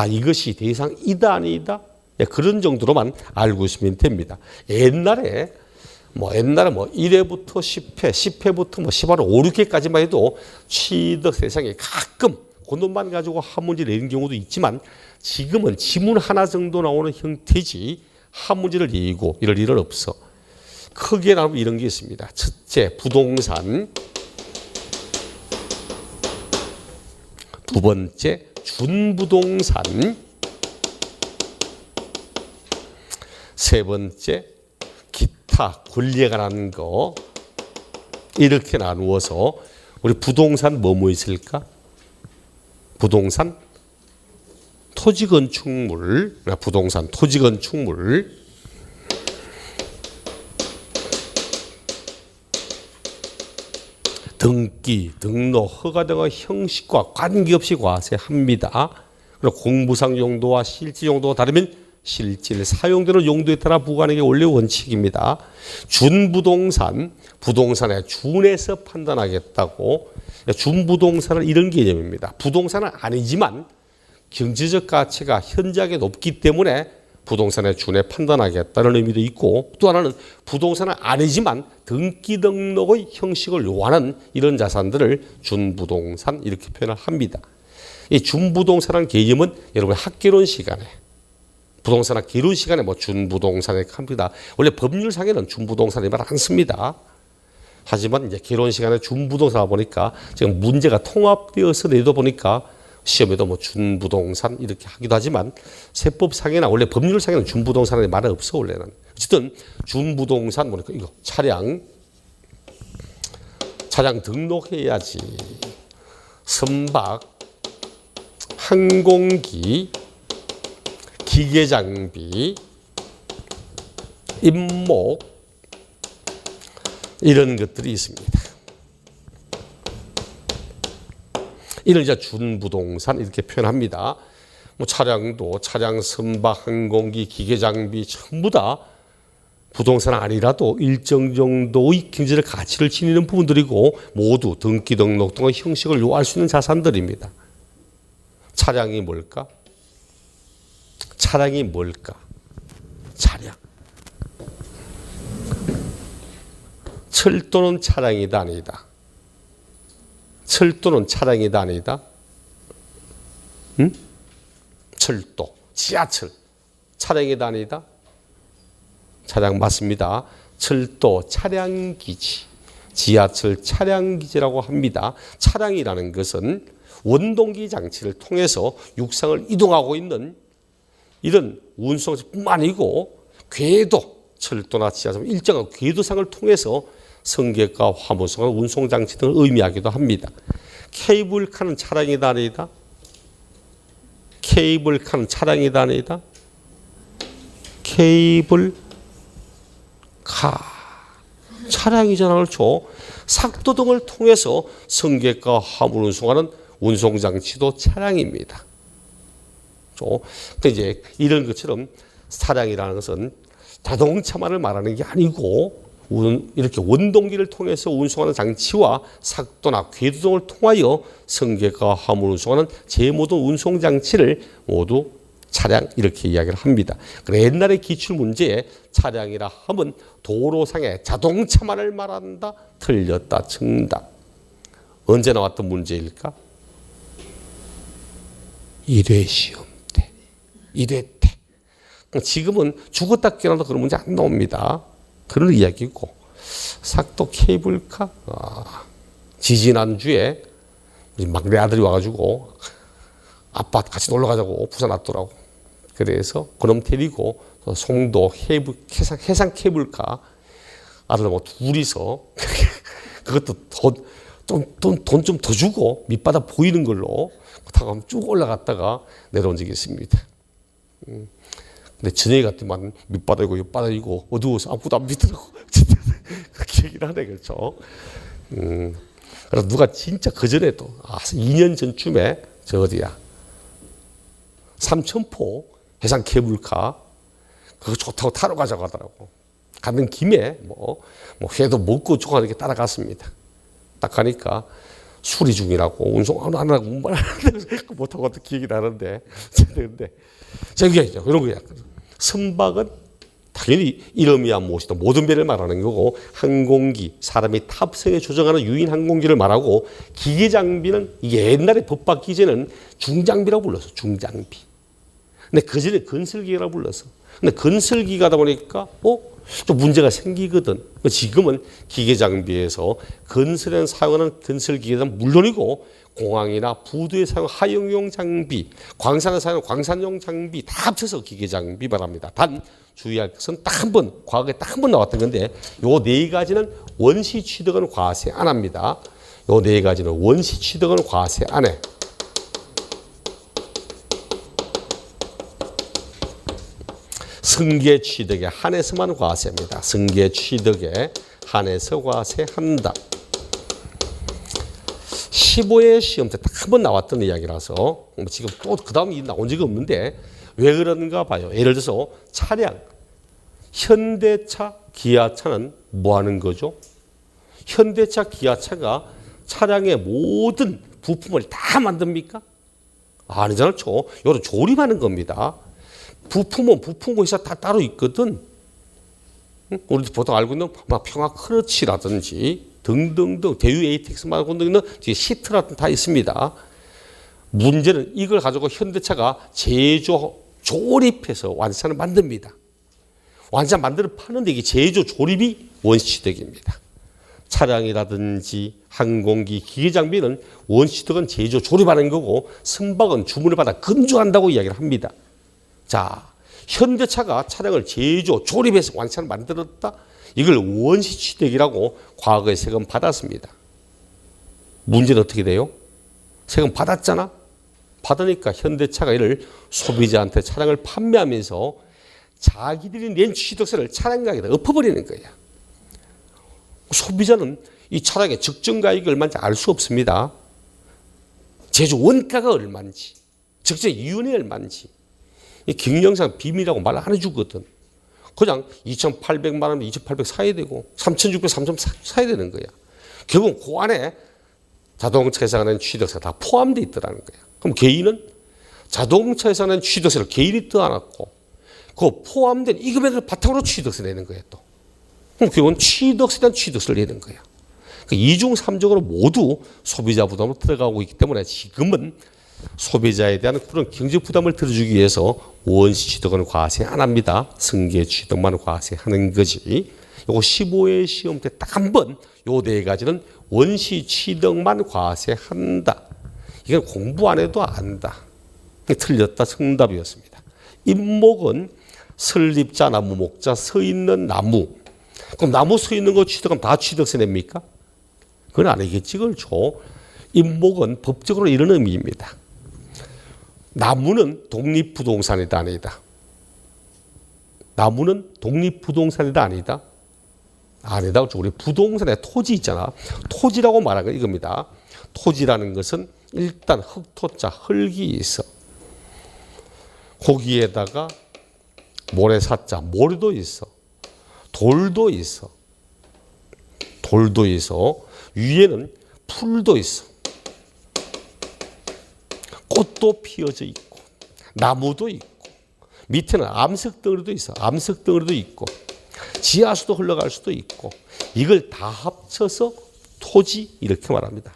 이것이 대상이다 아니다 그런 정도로만 알고 있으면 됩니다. 옛날에 1회부터 10회, 10회부터 10화, 5, 6회까지만 해도 취득 대상에 가끔 그 돈만 가지고 한 문제 내는 경우도 있지만 지금은 지문 하나 정도 나오는 형태지 한 문제를 내고 이럴 일은 없어. 크게 나누면 이런 게 있습니다. 첫째, 부동산. 두 번째, 준부동산. 세 번째, 기타 권리에 관한 거. 이렇게 나누어서 우리 부동산 뭐뭐 있을까? 부동산, 토지건축물, 부동산, 토지건축물, 등기, 등록, 허가 등의 형식과 관계없이 과세합니다. 그리고 공부상 용도와 실질 용도가 다르면 실질 사용되는 용도에 따라 부과하는 게 원래 원칙입니다. 준부동산, 부동산에 준해서 판단하겠다고. 준부동산은 이런 개념입니다. 부동산은 아니지만 경제적 가치가 현저하게 높기 때문에 부동산에 준해 판단하겠다는 의미도 있고, 또 하나는 부동산은 아니지만 등기 등록의 형식을 요하는 이런 자산들을 준부동산 이렇게 표현을 합니다. 이 준부동산이라는 개념은 여러분 학개론 시간에 부동산학 개론 시간에 준부동산을 합니다. 원래 법률상에는 준부동산이 말 안 씁니다. 하지만 이제 개론 시간에 준부동산 보니까 지금 문제가 통합되어서 내다 보니까 시험에도 준부동산 이렇게 하기도 하지만 세법상이나 원래 법률상에는 준부동산의 말은 없어 원래는. 어쨌든 준부동산 보니까 이거 차량 등록해야지. 선박, 항공기, 기계장비, 임목 이런 것들이 있습니다. 이를 이제 준부동산 이렇게 표현합니다. 차량도 차량, 선박, 항공기, 기계장비 전부 다 부동산 아니라도 일정 정도의 경제적 가치를 지니는 부분들이고 모두 등기 등록 등의 형식을 요할 수 있는 자산들입니다. 차량이 뭘까? 차량이 뭘까? 차량. 철도는 차량이다 아니다. 철도는 차량이다 아니다. 응? 철도, 지하철 차량이다 아니다. 차량 맞습니다. 철도 차량기지, 지하철 차량기지라고 합니다. 차량이라는 것은 원동기 장치를 통해서 육상을 이동하고 있는 이런 운송뿐만 아니고 궤도, 철도나 지하철 일정한 궤도상을 통해서 승객과 화물선과 운송장치 등을 의미하기도 합니다. 케이블카는 차량이다 아니다. 케이블카는 차량이다 아니다. 케이블카 차량이잖아. 그렇죠? 삭도 등을 통해서 승객과 화물 운송하는 운송장치도 차량입니다. 그렇죠? 근데 이제 이런 것처럼 차량이라는 것은 자동차만을 말하는 게 아니고 이렇게 원동기를 통해서 운송하는 장치와 삭도나 궤도 등을 통하여 승객과 화물 운송하는 제 모든 운송 장치를 모두 차량 이렇게 이야기를 합니다. 그래 옛날에 기출 문제에 차량이라 하면 도로상의 자동차만을 말한다. 틀렸다. 정답. 언제 나왔던 문제일까? 1회 시험 때. 1회 때. 지금은 죽었다 깨어나도 그런 문제 안 나옵니다. 그런 이야기고. 삭도 케이블카. 지지난주에 우리 막내 아들이 와가지고 아빠 같이 놀러 가자고 부산 왔더라고. 그래서 그놈 데리고 송도 해상 케이블카 아들 뭐 둘이서 그것도 돈 좀 더 주고 밑바닥 보이는 걸로 타고 쭉 올라갔다가 내려온 적이 있습니다. 근데 저녁에 갔더만 밑바닥이고 옆바닥이고 어두워서 아무것도 안 보이더라고. 그 기억이 나네. 그렇죠? 그래서 누가 진짜 그전에도 2년 전쯤에 저 어디야 삼천포 해상 케이블카 그거 좋다고 타러 가자고 하더라고. 가는 김에 뭐 회도 먹고 저거 이렇게 따라갔습니다. 딱 가니까 수리 중이라고 운송 안 하고 못하고 기억이 나는데 근데 저기 이런 거야. 선박은 당연히 이름이야 무엇이든 모든 배를 말하는 거고 항공기 사람이 탑승에 조정하는 유인 항공기를 말하고 기계 장비는 이게 옛날에 법 바뀌기 전에는 중장비라고 불렀어. 중장비. 근데 그전에 건설기라고 불렀어. 근데 건설기가다 보니까 좀 문제가 생기거든. 지금은 기계 장비에서 건설에 사용하는 건설기계는 물론이고 공항이나 부두에 사용 하용용 장비, 광산에 사용하는 광산용 장비 다 합쳐서 기계 장비 말합니다. 단 주의할 것은 과거에 딱 한 번 나왔던 건데 요 네 가지는 원시 취득은 과세 안 합니다. 요 네 가지는 원시 취득은 과세 안 해. 승계 취득에 한해서만 과세입니다. 승계 취득에 한해서 과세한다. 15회 시험 때 딱 한 번 나왔던 이야기라서 지금 또 그 다음에 나온 적이 없는데 왜 그런가 봐요. 예를 들어서 차량, 현대차, 기아차는 뭐 하는 거죠? 현대차, 기아차가 차량의 모든 부품을 다 만듭니까? 아니잖아요. 이거는 조립하는 겁니다. 부품은 부품회사 다 따로 있거든. 우리도 보통 알고 있는 평화 크러치라든지 등등등 대유 에이텍스 말고 있는 뒤에 시트라든 다 있습니다. 문제는 이걸 가지고 현대차가 제조 조립해서 완산을 만듭니다. 완산 만들어 파는데 이게 제조 조립이 원시취득입니다. 차량이라든지 항공기, 기계 장비는 원시취득은 제조 조립하는 거고 선박은 주문을 받아 건조한다고 이야기를 합니다. 자, 현대차가 차량을 제조, 조립해서 완산을 만들었다. 이걸 원시취득이라고 과거에 세금 받았습니다. 문제는 어떻게 돼요? 세금 받았잖아. 받으니까 현대차가 이를 소비자한테 차량을 판매하면서 자기들이 낸 취득세를 차량 가격에다 엎어버리는 거야. 소비자는 이 차량의 적정 가격이 얼마인지 알 수 없습니다. 제조 원가가 얼마인지, 적정 이윤이 얼마인지. 이 경영상 비밀이라고 말 안 해주거든. 그냥 2,800만 원이면 2,800 사야 되고 3,600, 3,000 사야 되는 거야. 결국 그 안에 자동차에서 낸 취득세가 다 포함되어 있더라는 거야. 그럼 개인은 자동차에서 낸 취득세를 개인이 떠안았고 그 포함된 이 금액을 바탕으로 취득세 내는 거야 또. 그럼 결국은 취득세에 대한 취득세를 내는 거야. 그러니까 이중 삼적으로 모두 소비자 부담으로 들어가고 있기 때문에 지금은 소비자에 대한 그런 경제 부담을 들어주기 위해서 원시 취득은 과세 안 합니다. 승계 취득만 과세하는 거지. 요거 15회 시험 때 딱 한 번 요 네 가지는 원시 취득만 과세한다. 이건 공부 안 해도 안다. 틀렸다. 정답이었습니다. 임목은 설립자, 나무, 목자, 서 있는 나무. 그럼 나무 서 있는 거 취득하면 다 취득세 냅니까? 그건 아니겠지. 그렇죠. 임목은 법적으로 이런 의미입니다. 나무는 독립부동산이다 아니다. 나무는 독립부동산이다 아니다. 아니다. 우리 부동산에 토지 있잖아. 토지라고 말하는 건 이겁니다. 토지라는 것은 일단 흙토자, 흙이 있어. 거기에다가 모래사자, 모래도 있어. 돌도 있어. 돌도 있어. 위에는 풀도 있어. 꽃도 피어져 있고, 나무도 있고, 밑에는 암석덩어리도 있어. 암석덩어리도 있고, 지하수도 흘러갈 수도 있고, 이걸 다 합쳐서 토지 이렇게 말합니다.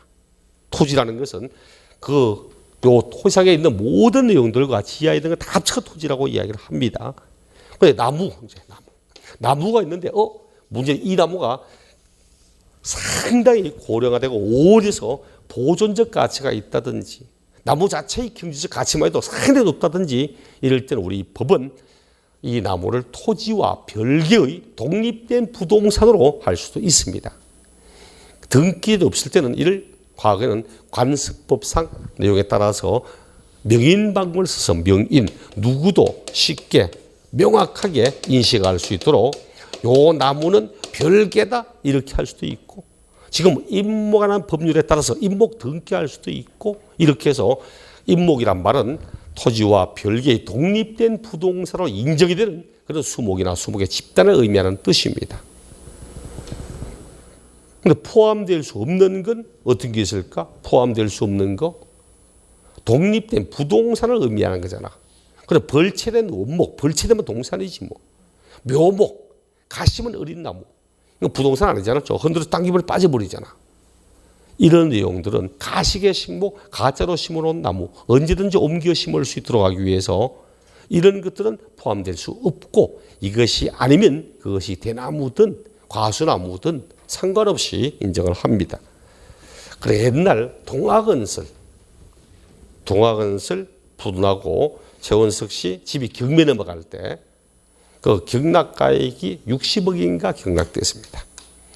토지라는 것은 요 토지상에 있는 모든 내용들과 지하에 있는 걸 다 합쳐 토지라고 이야기를 합니다. 근데 나무가 있는데 문제는 이 나무가 상당히 고령화되고 오래돼서 보존적 가치가 있다든지 나무 자체의 경제적 가치만 해도 상당히 높다든지 이럴 때는 우리 법은 이 나무를 토지와 별개의 독립된 부동산으로 할 수도 있습니다. 등기도 없을 때는 이를 과거에는 관습법상 내용에 따라서 명인방법을 써서 명인, 누구도 쉽게 명확하게 인식할 수 있도록 요 나무는 별개다 이렇게 할 수도 있고 지금 임목이라는 법률에 따라서 임목 등기할 수도 있고 이렇게 해서 임목이란 말은 토지와 별개의 독립된 부동산으로 인정이 되는 그런 수목이나 수목의 집단을 의미하는 뜻입니다. 그런데 포함될 수 없는 건 어떤 게 있을까? 포함될 수 없는 거 독립된 부동산을 의미하는 거잖아. 그래 벌채된 원목, 벌채되면 동산이지 뭐. 묘목, 가심은 어린 나무. 이거 부동산 아니잖아. 저 흔들어서 당기버리 빠져버리잖아. 이런 내용들은 가식의 식목, 가짜로 심어놓은 나무 언제든지 옮겨 심을 수 있도록 하기 위해서 이런 것들은 포함될 수 없고 이것이 아니면 그것이 대나무든 과수나무든 상관없이 인정을 합니다. 그래 옛날 동학은설 분하고 최원석 씨 집이 경매 넘어갈 때 그 경락가액이 60억인가 경락됐습니다.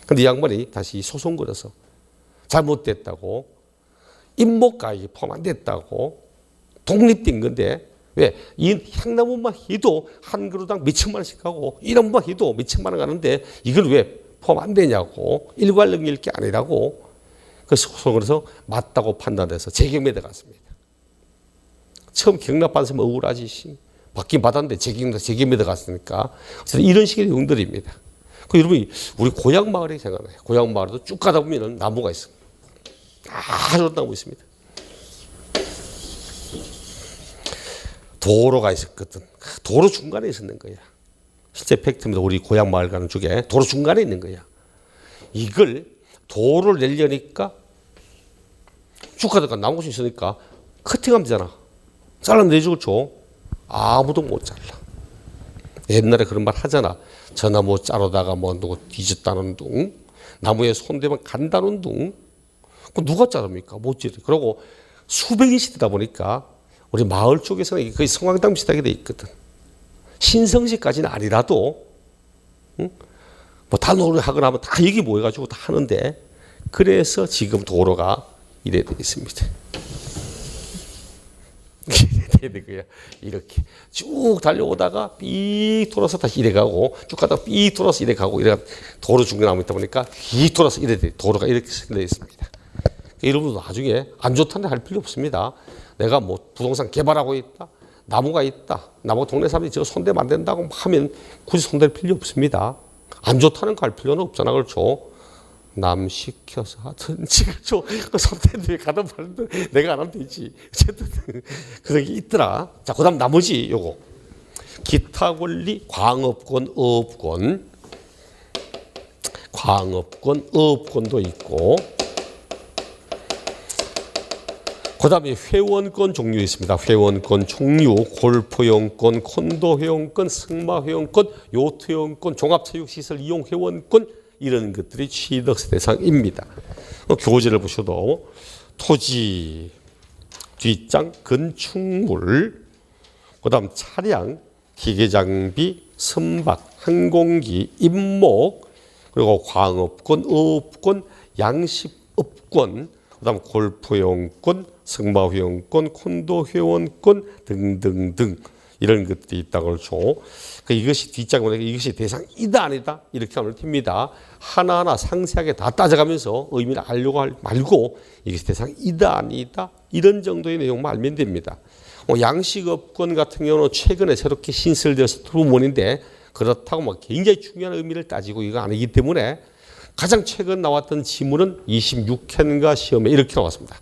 그런데 이 양반이 다시 소송 걸어서 잘못됐다고 임목가액이 포함 안 됐다고 독립된 건데 왜? 이 향나무만 해도 한 그루당 몇천만 원씩 하고 이 나무만 해도 몇천만 원 가는데 이걸 왜 포함 안 되냐고 일괄능일 게 아니라고 그 소송을 해서 맞다고 판단해서 재경매에 갔습니다. 처음 경락받은 사람 억울하지. 받긴 받았는데 재경매에 갔으니까 이런 식의 내용들입니다. 그 여러분 우리 고향 마을에 생각나요. 고향 마을에도 쭉 가다 보면 나무가 있어. 아주 나무 있습니다. 도로가 있었거든. 도로 중간에 있었는 거야. 실제 팩트입니다. 우리 고향 마을 가는 쪽에 도로 중간에 있는 거야. 이걸 도로를 내려니까 쭉 가다가 나무가 있으니까 커팅하면 되잖아. 잘라면 내주겠죠. 아무도 못 잘라. 옛날에 그런 말 하잖아. 저 나무 자르다가 뭐 누구 뒤졌다는 둥, 나무에 손대면 간다는 둥. 그 누가 자릅니까? 못 자르. 그리고 수백이 시대다 보니까 우리 마을 쪽에서는 거의 성황당 비슷하게 돼 있거든. 신성시까지는 아니라도, 뭐 다 노력하거나 하면 다 여기 모여가지고 다 하는데, 그래서 지금 도로가 이래 돼 있습니다. 이렇게 쭉 달려오다가 삐 돌아서 다시 이래 가고 쭉 가다가 삐 돌아서 이래 가고 이래 도로 중간에 나무 있다 보니까 삐 돌아서 이래 돼 도로가 이렇게 되어 있습니다. 여러분도 나중에 안 좋다는데 할 필요 없습니다. 내가 뭐 부동산 개발하고 있다, 나무가 있다, 나무 동네 사람들이 저거 손대면 안 된다고 하면 굳이 손댈 필요 없습니다. 안 좋다는 거 할 필요는 없잖아, 그렇죠? 남 시켜서 하든지 그렇죠. 손대는데 가다 말는데 내가 안 하면 되지. 어쨌든 그런 게 있더라. 자, 그다음 나머지 요거 기타 권리 광업권, 어업권도 있고. 그 다음에 회원권 종류 있습니다. 회원권 종류, 골프회원권, 콘도회원권, 승마회원권, 요트회원권, 종합체육시설 이용회원권 이런 것들이 취득세 대상입니다. 교재를 보셔도 토지, 뒷장, 건축물, 그 다음 차량, 기계장비, 선박, 항공기, 임목, 그리고 광업권, 어업권, 양식업권, 그 다음 골프회원권, 승마회원권, 콘도회원권 등등등 이런 것들이 있다고 그렇죠. 이것이 뒷장에 보니까 이것이 대상이다 아니다 이렇게 하면 됩니다. 하나하나 상세하게 다 따져가면서 의미를 알려고 말고 이것이 대상이다 아니다 이런 정도의 내용만 알면 됩니다. 양식업권 같은 경우는 최근에 새롭게 신설되어서 들어오는데 그렇다고 뭐 굉장히 중요한 의미를 따지고 이거 아니기 때문에 가장 최근 나왔던 지문은 26회인가 시험에 이렇게 나왔습니다.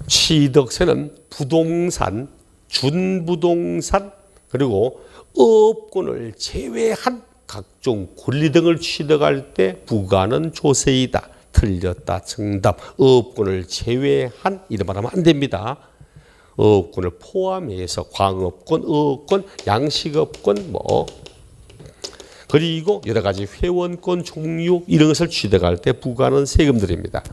취득세는 부동산, 준부동산 그리고 업권을 제외한 각종 권리 등을 취득할 때 부과하는 조세이다. 틀렸다. 정답. 업권을 제외한 이런 말 하면 안 됩니다. 업권을 포함해서 광업권, 어업권, 양식업권 그리고 여러 가지 회원권 종류 이런 것을 취득할 때 부과하는 세금들입니다.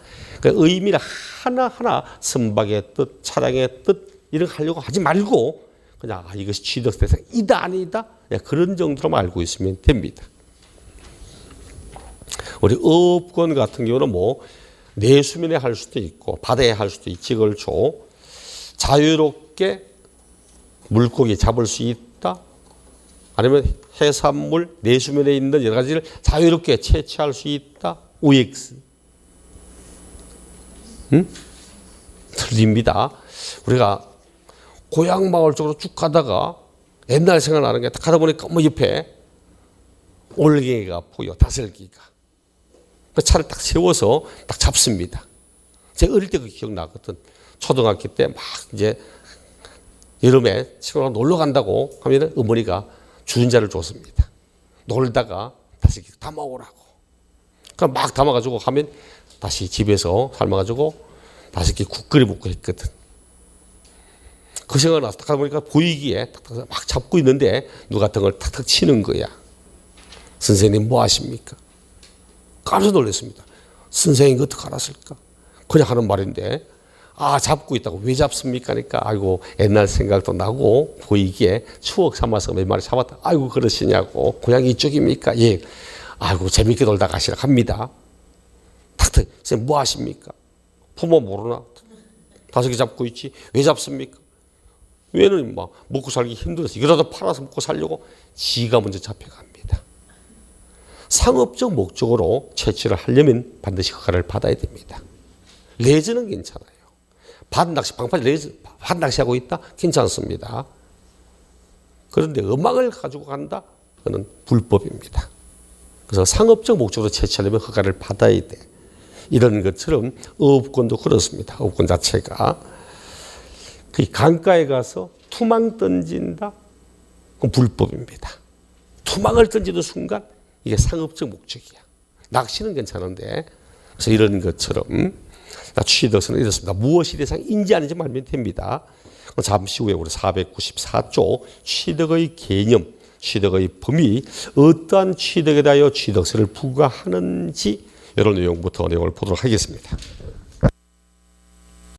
그러니까 의미를 하나하나 선박의 뜻, 차량의 뜻 이런 거 하려고 하지 말고 그냥 이것이 취득 대상이다 아니다 그런 정도로만 알고 있으면 됩니다. 우리 어업권 같은 경우는 내수면에 할 수도 있고 바다에 할 수도 있지 그렇죠. 자유롭게 물고기 잡을 수 있다. 아니면 해산물 내수면에 있는 여러 가지를 자유롭게 채취할 수 있다. OX. 틀립니다. 우리가 고향 마을 쪽으로 쭉 가다가 옛날 생각나는 게 딱 가다 보니까 옆에 올갱이가 보여. 다슬기가. 그 차를 딱 세워서 딱 잡습니다. 제가 어릴 때 그 기억나거든. 초등학교 때 막 이제 여름에 친구랑 놀러 간다고 하면 어머니가 주전자를 줬습니다. 놀다가 다시 담아오라고. 그럼 막 담아가지고 하면 다시 집에서 삶아가지고 다시 국 끓여 먹고 했거든. 그 생각 나서 딱 보니까 보이기에 막 잡고 있는데 누가 등을 탁탁 치는 거야. 선생님 뭐 하십니까? 깜짝 놀랐습니다. 선생님이 어떻게 알았을까? 그냥 하는 말인데 잡고 있다고 왜 잡습니까? 하니까 아이고 옛날 생각도 나고 보이기에 추억 삼아서 몇 마리 잡았다. 아이고 그러시냐고. 고향이 이쪽입니까? 예. 아이고 재밌게 놀다 가시라 합니다. 탁탁 선생님 뭐 하십니까? 부모 모르나? 5개 잡고 있지. 왜 잡습니까? 왜는 먹고 살기 힘들어서 이거라도 팔아서 먹고 살려고 지가 먼저 잡혀갑니다. 상업적 목적으로 채취를 하려면 반드시 허가를 받아야 됩니다. 레저는 괜찮아요. 바다낚시, 방파제 레저, 바다낚시하고 있다? 괜찮습니다. 그런데 음악을 가지고 간다? 그건 불법입니다. 그래서 상업적 목적으로 채취하려면 허가를 받아야 돼. 이런 것처럼 어업권도 그렇습니다. 어업권 자체가. 그 강가에 가서 투망 던진다? 그건 불법입니다. 투망을 던지는 순간 이게 상업적 목적이야. 낚시는 괜찮은데 그래서 이런 것처럼 취득세는 이렇습니다. 무엇이 대상인지 아닌지 알면 됩니다. 잠시 후에 우리 494조 취득의 개념, 취득의 범위, 어떠한 취득에 대하여 취득세를 부과하는지 이런 내용부터 내용을 보도록 하겠습니다.